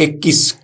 21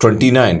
29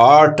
8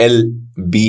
LB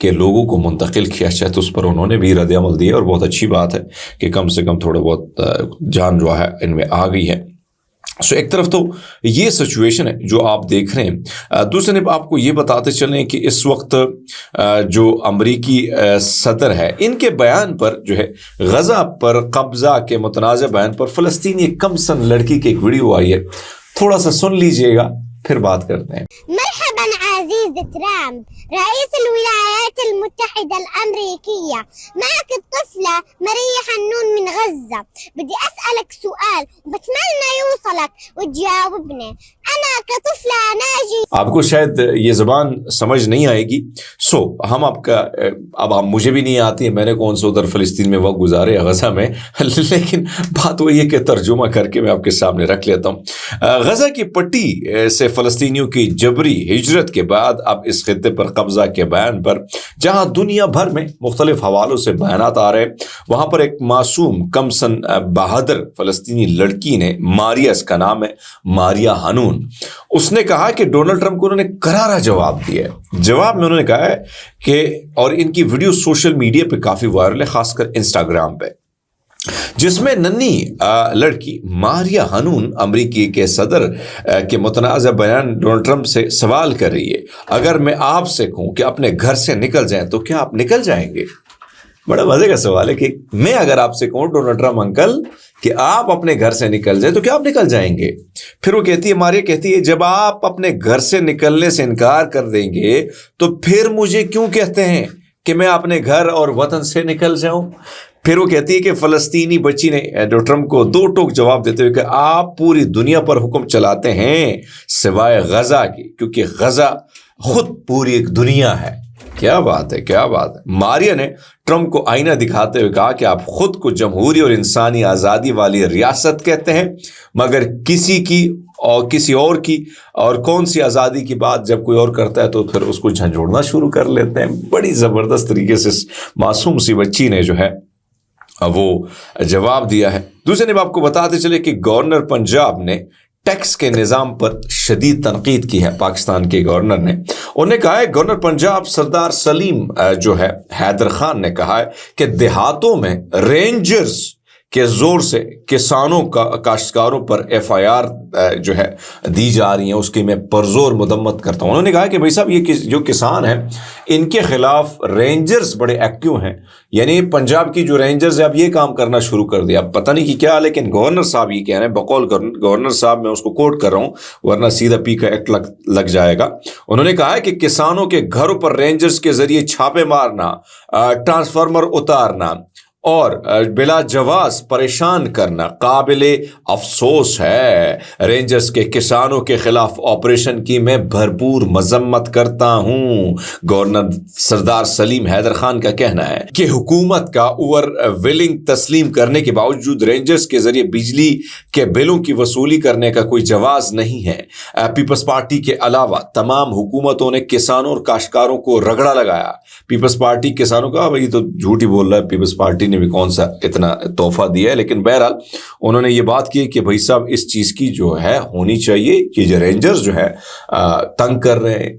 کہ لوگوں کو منتقل کیا جائے تو اس پر انہوں نے بھی رد عمل دیا، اور بہت اچھی بات ہے کہ کم سے کم تھوڑا بہت جان جو ہے ان میں آ گئی ہے۔ ایک طرف تو یہ سچویشن ہے جو آپ دیکھ رہے ہیں، دوسرے آپ کو یہ بتاتے چلیں کہ اس وقت جو امریکی صدر ہے ان کے بیان پر جو ہے غزہ پر قبضہ کے متنازع بیان پر فلسطینی کم سن لڑکی کی ایک ویڈیو آئی ہے، تھوڑا سا سن لیجئے گا پھر بات کرتے ہیں۔ مرحبا عزيزي ترامب رئيس الولايات المتحدة الأمريكية، معك الطفلة ماريا حنون من غزة. بدي أسألك سؤال وبتمنى يوصلك وتجاوبني. أنا كطفلة ناجي، آپ کو شاید یہ زبان سمجھ نہیں آئے گی، ہم آپ کا اب مجھے بھی نہیں آتی ہے، میں نے کون سا ادھر فلسطین میں وقت گزارے غزہ میں، لیکن بات وہی ہے کہ ترجمہ کر کے میں آپ کے سامنے رکھ لیتا ہوں۔ غزہ کی پٹی سے فلسطینیوں کی جبری ہجرت کے بعد اب اس خطے پر قبضہ کے بیان پر جہاں دنیا بھر میں مختلف حوالوں سے بیانات آ رہے ہیں، وہاں پر ایک معصوم کمسن بہادر فلسطینی لڑکی نے، ماریا اس کا نام ہے، ماریا حنون، اس نے کہا کہ ڈونلڈ ٹرمپ کو انہوں نے کرارا جواب دیا ہے۔ جواب میں انہوں نے کہا ہے کہ، اور ان کی ویڈیو سوشل میڈیا پہ کافی وائرل ہے، خاص کر انسٹاگرام پہ، جس میں ننھی لڑکی ماریا حنون امریکی کے صدر کے متنازع بیان ڈونلڈ ٹرمپ سے سوال کر رہی ہے، اگر میں آپ سے کہوں کہ اپنے گھر سے نکل جائیں تو کیا آپ نکل جائیں گے؟ بڑا مزے کا سوال ہے کہ میں اگر آپ سے کہوں ڈونلڈ ٹرمپ انکل کہ آپ اپنے گھر سے نکل جائیں تو کیا آپ نکل جائیں گے؟ پھر وہ کہتی ہے، ماریا کہتی ہے، جب آپ اپنے گھر سے نکلنے سے انکار کر دیں گے تو پھر مجھے کیوں کہتے ہیں کہ میں اپنے گھر اور وطن سے نکل جاؤں؟ پھر وہ کہتی ہے کہ فلسطینی بچی نے ٹرمپ کو دو ٹوک جواب دیتے ہوئے کہ آپ پوری دنیا پر حکم چلاتے ہیں سوائے غزہ کی، کیونکہ غزہ خود پوری ایک دنیا ہے۔ کیا بات ہے، کیا بات ہے۔ ماریا نے ٹرمپ کو آئینہ دکھاتے ہوئے کہا کہ آپ خود کو جمہوری اور انسانی آزادی والی ریاست کہتے ہیں، مگر کسی کی اور کسی اور کی اور کون سی آزادی کی بات جب کوئی اور کرتا ہے تو پھر اس کو جھنجھوڑنا شروع کر لیتے ہیں۔ بڑی زبردست طریقے سے معصوم سی بچی نے جو ہے وہ جواب دیا ہے۔ دوسرے نے آپ کو بتاتے چلے کہ گورنر پنجاب نے ٹیکس کے نظام پر شدید تنقید کی ہے، پاکستان کے گورنر نے، انہوں نے کہا ہے، گورنر پنجاب سردار سلیم جو ہے حیدر خان نے کہا ہے کہ دیہاتوں میں رینجرز کے زور سے کسانوں کا کاشتکاروں پر ایف آئی آر جو ہے دی جا رہی ہیں، اس کی میں پرزور مذمت کرتا ہوں۔ انہوں نے کہا کہ بھائی صاحب یہ جو کسان ہیں ان کے خلاف رینجرز بڑے ایکٹیو ہیں، یعنی پنجاب کی جو رینجرز ہیں اب یہ کام کرنا شروع کر دیا، پتہ نہیں کہ کیا، لیکن گورنر صاحب یہ کہہ رہے ہیں، بقول گورنر صاحب میں اس کو کوٹ کر رہا ہوں ورنہ سیدھا پی کا ایکٹ لگ جائے گا۔ انہوں نے کہا ہے کہ کسانوں کے گھروں پر رینجرز کے ذریعے چھاپے مارنا، ٹرانسفارمر اتارنا اور بلا جواز پریشان کرنا قابل افسوس ہے۔ رینجرز کے کسانوں کے خلاف آپریشن کی میں بھرپور مذمت کرتا ہوں۔ گورنر سردار سلیم حیدر خان کا کہنا ہے کہ حکومت کا اوور ویلنگ تسلیم کرنے کے باوجود رینجرز کے ذریعے بجلی کے بلوں کی وصولی کرنے کا کوئی جواز نہیں ہے۔ پیپلز پارٹی کے علاوہ تمام حکومتوں نے کسانوں اور کاشتکاروں کو رگڑا لگایا۔ پیپلز پارٹی کسانوں کا، بھائی تو جھوٹ ہی بول رہا ہے، پیپلز پارٹی نے بھی کون سا اتنا تحفہ دیا ہے، لیکن بہرحال انہوں نے یہ بات کی کہ بھائی صاحب اس چیز کی جو ہے ہونی چاہیے کہ جو رینجرز جو ہے تنگ کر رہے ہیں،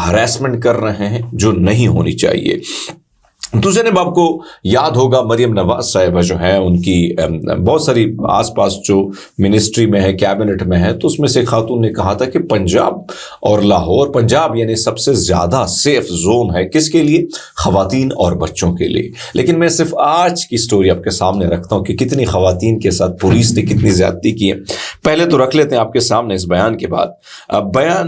ہراسمنٹ کر رہے ہیں، جو نہیں ہونی چاہیے۔ دوسرے نے آپ کو یاد ہوگا مریم نواز صاحبہ جو ہیں ان کی بہت ساری آس پاس جو منسٹری میں ہے، کیبنٹ میں ہے، تو اس میں سے خاتون نے کہا تھا کہ پنجاب اور لاہور، پنجاب یعنی سب سے زیادہ سیف زون ہے، کس کے لیے؟ خواتین اور بچوں کے لیے۔ لیکن میں صرف آج کی سٹوری آپ کے سامنے رکھتا ہوں کہ کتنی خواتین کے ساتھ پولیس نے کتنی زیادتی کی ہے۔ پہلے تو رکھ لیتے ہیں آپ کے سامنے اس بیان کے بعد بیان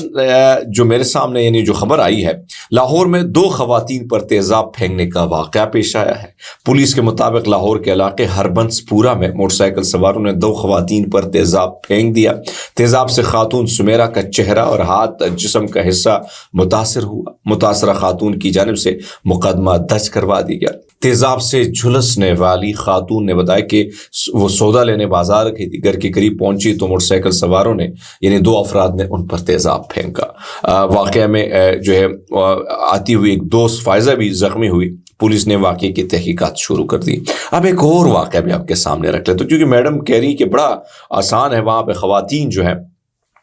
جو میرے سامنے یعنی جو خبر آئی ہے، لاہور میں 2 خواتین پر تیزاب پھینکنے کا واقعہ پیش آیا ہے۔ پولیس کے مطابق لاہور کے علاقے ہربنس پورا میں موٹر سائیکل سواروں نے 2 خواتین پر تیزاب پھینک دیا۔ تیزاب سے خاتون سمیرا کا چہرہ اور ہاتھ جسم کا حصہ متاثر ہوا۔ متاثرہ خاتون کی جانب سے مقدمہ درج کروا دی گیا۔ تیزاب سے جھلسنے والی خاتون نے بتایا کہ وہ سودا لینے بازار گھر کے قریب پہنچی تو موٹر سائیکل سواروں نے یعنی 2 افراد نے ان پر تیزاب پھینکا۔ واقعہ میں جو ہے آتی ہوئی ایک دوست فائزہ بھی زخمی ہوئی۔ پولیس نے واقعے کی تحقیقات شروع کر دی۔ اب ایک اور واقعہ بھی آپ کے سامنے رکھ لیں تو، کیونکہ میڈم کہہ رہی کہ بڑا آسان ہے وہاں پہ خواتین جو ہے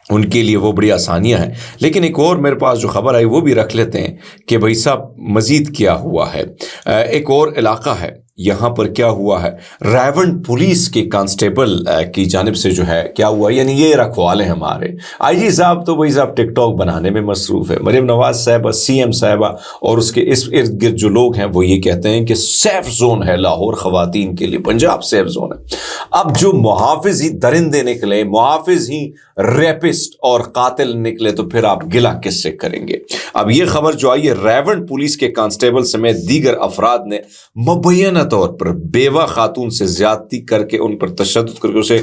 ان کے لیے وہ بڑی آسانیاں ہیں. لیکن ایک اور میرے پاس جو خبر آئی وہ بھی رکھ لیتے ہیں کہ بھائی صاحب مزید کیا ہوا ہے. ایک اور علاقہ ہے یہاں پر کیا ہوا ہے، ریون پولیس کے کانسٹیبل کی جانب سے جو ہے کیا ہوا، یعنی یہ رکھوالے ہیں ہمارے آئی جی صاحب تو بھائی صاحب ٹک ٹاک بنانے میں مصروف ہے. مریم نواز صاحبہ، سی ایم صاحبہ اور اس کے اس ارد گرد جو لوگ ہیں وہ یہ کہتے ہیں کہ سیف زون ہے لاہور خواتین کے لیے، پنجاب سیف زون ہے. اب جو محافظ ہی درندے نکلے، محافظ ہی ریپسٹ اور قاتل نکلے تو پھر آپ گلہ کس سے کریں گے. اب یہ خبر جو آئی ہے، ریون پولیس کے کانسٹیبل سمیت دیگر افراد نے مبینہ طور پر بیوہ خاتون سے زیادتی کر کے ان پر تشدد کر کے اسے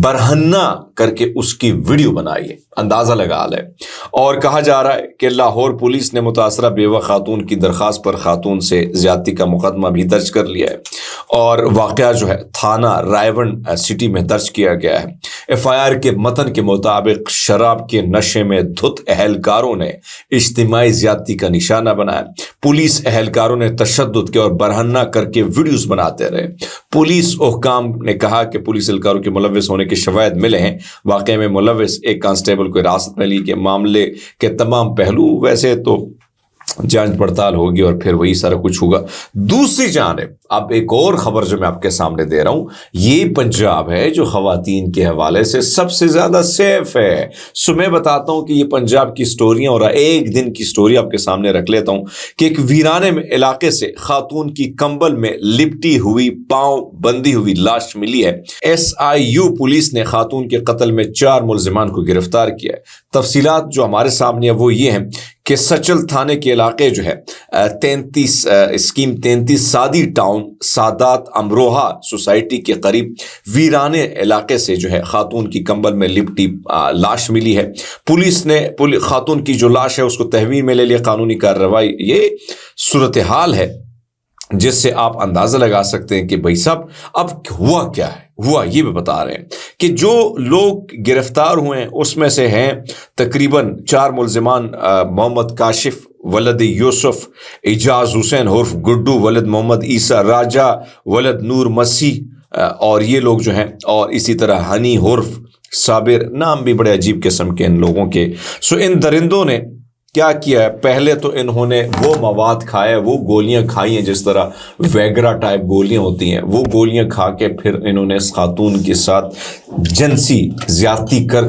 برہنہ کر کے اس کی ویڈیو بنائی ہے. اندازہ لگا لے. اور کہا جا رہا ہے کہ لاہور پولیس نے متاثرہ بیوہ خاتون کی درخواست پر خاتون سے زیادتی کا مقدمہ بھی درج کر لیا ہے اور واقعہ جو ہے تھانہ رائے سٹی میں درج کیا گیا ہے. ایف آئی آر کے متن کے مطابق شراب کے نشے میں دھت اہلکاروں نے اجتماعی زیادتی کا نشانہ بنایا. پولیس اہلکاروں نے تشدد کے اور برہنہ کر کے ویڈیوز بناتے رہے. پولیس حکام نے کہا کہ پولیس اہلکاروں کے ملوث ہونے کے شواہد ملے ہیں. واقعے میں ملوث ایک کانسٹیبل کو حراست میں لی کہ معاملے کے تمام پہلو ویسے تو جانچ پڑتال ہوگی اور پھر وہی سارا کچھ ہوگا. دوسری جانب اب ایک اور خبر جو میں آپ کے سامنے دے رہا ہوں، یہ پنجاب ہے جو خواتین کے حوالے سے سب سے زیادہ سیف ہے. سو میں بتاتا ہوں کہ یہ پنجاب کی سٹوریاں اور ایک دن کی سٹوری آپ کے سامنے رکھ لیتا ہوں کہ ایک ویرانے میں علاقے سے خاتون کی کمبل میں لپٹی ہوئی پاؤں بندھی ہوئی لاش ملی ہے. SIU پولیس نے خاتون کے قتل میں 4 ملزمان کو گرفتار کیا ہے. تفصیلات جو ہمارے سامنے وہ یہ ہیں کہ سچل تھانے کے علاقے جو ہے 33 سادی ٹاؤن سادات امروہا سوسائٹی کے قریب ویرانے علاقے سے جو ہے خاتون کی کمبل میں لپٹی لاش ملی ہے. پولیس نے خاتون کی جو لاش ہے اس کو تحویل میں لے لیا. قانونی کارروائی یہ صورتحال ہے جس سے آپ اندازہ لگا سکتے ہیں کہ بھائی صاحب اب ہوا کیا ہے. ہوا یہ بھی بتا رہے ہیں کہ جو لوگ گرفتار ہوئے ہیں اس میں سے ہیں تقریباً 4 ملزمان، محمد کاشف ولد یوسف، اعجاز حسین عرف گڈو ولد محمد عیسیٰ، راجہ ولد نور مسیح اور یہ لوگ جو ہیں، اور اسی طرح ہنی عرف صابر، نام بھی بڑے عجیب قسم کے ان لوگوں کے. سو ان درندوں نے کیا کیا ہے، پہلے تو انہوں نے وہ مواد کھایا، وہ گولیاں کھائی ہیں جس طرح ویگرا ٹائپ گولیاں ہوتی ہیں، وہ گولیاں کھا کے پھر انہوں نے اس خاتون کے ساتھ جنسی زیادتی کر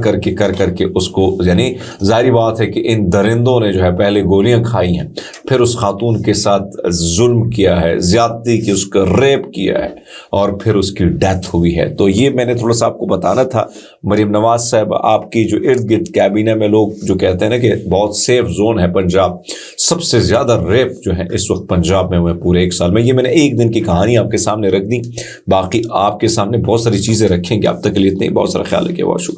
کے اس کو، یعنی ظاہری بات ہے کہ ان درندوں نے جو ہے پہلے گولیاں کھائی ہیں، پھر اس خاتون کے ساتھ ظلم کیا ہے، زیادتی کی، اس کا ریپ کیا ہے اور پھر اس کی ڈیتھ ہوئی ہے. تو یہ میں نے تھوڑا سا آپ کو بتانا تھا. مریم نواز صاحب آپ کی جو ارد گرد کابینہ میں لوگ جو کہتے ہیں نا کہ بہت سیف زون ہے پنجاب، سب سے زیادہ ریپ جو ہے اس وقت پنجاب میں ہوئے پورے 1 سال میں. یہ میں نے ایک دن کی کہانی آپ کے سامنے رکھ دی، باقی آپ کے سامنے بہت ساری چیزیں رکھیں گے. اب تک کے لیے اتنے، بہت سارا خیال رکھیں. بہت شکریہ.